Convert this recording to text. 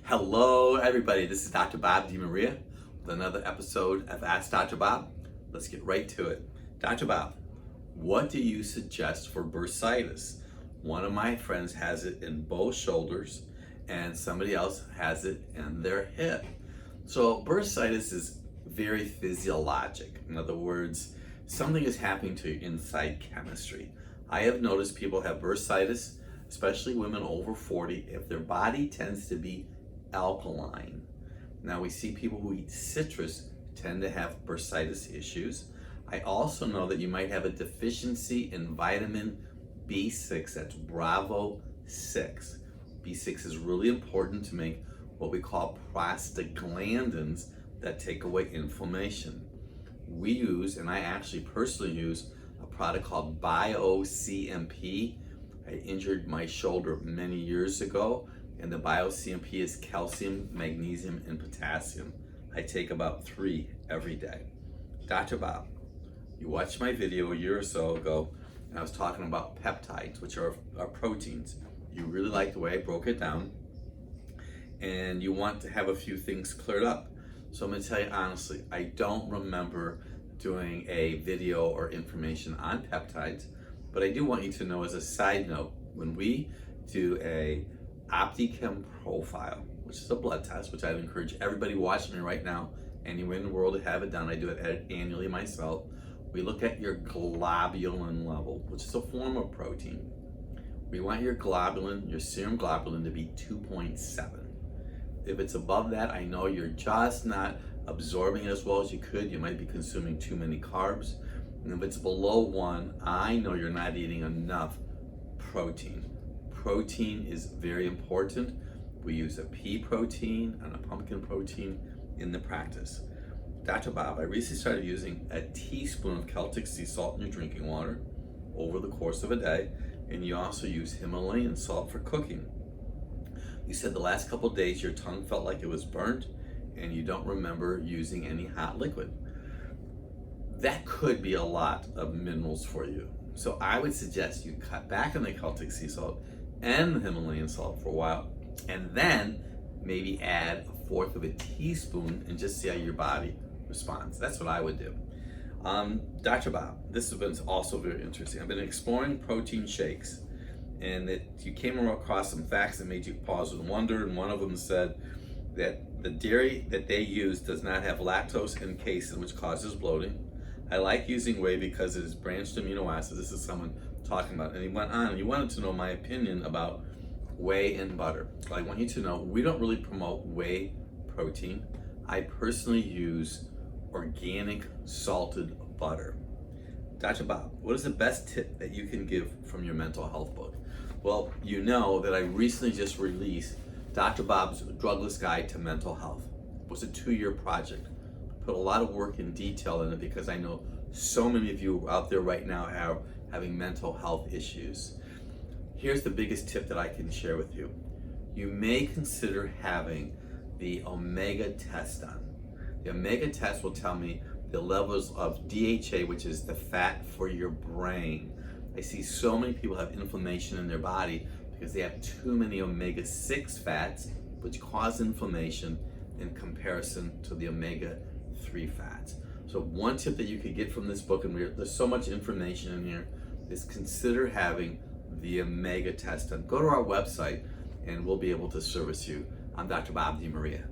Hello, everybody. This is Dr. Bob DiMaria with another episode of Ask Dr. Bob. Let's get right to it. Dr. Bob, what do you suggest for bursitis? One of my friends has it in both shoulders, and somebody else has it in their hip. So bursitis is very physiologic. In other words, something is happening to your inside chemistry. I have noticed people have bursitis, especially women over 40, if their body tends to be alkaline. Now we see people who eat citrus tend to have bursitis issues. I also know that you might have a deficiency in vitamin B6, that's Bravo 6. B6 is really important to make what we call prostaglandins that take away inflammation. We use, and I actually personally use, a product called Bio-CMP. I injured my shoulder many years ago, and the Bio-CMP is calcium, magnesium, and potassium. I take about 3 every day. Dr. Bob, you watched my video a year or so ago, and I was talking about peptides, which are proteins. You really liked the way I broke it down, and you want to have a few things cleared up. So I'm gonna tell you honestly, I don't remember doing a video or information on peptides, but I do want you to know as a side note, when we do a Opti-Chem Profile, which is a blood test, which I'd encourage everybody watching me right now, anywhere in the world to have it done. I do it annually myself. We look at your globulin level, which is a form of protein. We want your globulin, your serum globulin, to be 2.7. If it's above that, I know you're just not absorbing it as well as you could. You might be consuming too many carbs. And if it's below 1, I know you're not eating enough protein. Protein is very important. We use a pea protein and a pumpkin protein in the practice. Dr. Bob, I recently started using a teaspoon of Celtic sea salt in your drinking water over the course of a day, and you also use Himalayan salt for cooking. You said the last couple of days your tongue felt like it was burnt, and you don't remember using any hot liquid. That could be a lot of minerals for you. So I would suggest you cut back on the Celtic sea salt and the Himalayan salt for a while, and then maybe add 1/4 of a teaspoon and just see how your body responds. That's what I would do. Dr. Bob, this has been also very interesting. I've been exploring protein shakes, and that you came across some facts that made you pause and wonder, and one of them said that the dairy that they use does not have lactose and casein, which causes bloating. I like using whey because it is branched amino acids. This is someone talking about, and he went on and he wanted to know my opinion about whey and butter. So I want you to know we don't really promote whey protein. I personally use organic salted butter. Dr. Bob, what is the best tip that you can give from your mental health book? Well, you know that I recently just released Dr. Bob's Drugless Guide to Mental Health. It was a 2-year project. Put a lot of work and detail in it because I know so many of you out there right now are having mental health issues. Here's the biggest tip that I can share with you. You may consider having the omega test done. The omega test will tell me the levels of DHA, which is the fat for your brain. I see so many people have inflammation in their body because they have too many omega-6 fats, which cause inflammation in comparison to the omega-3 fats. So one tip that you could get from this book, and there's so much information in here, is consider having the omega test done. Go to our website and we'll be able to service you. I'm Dr. Bob DiMaria.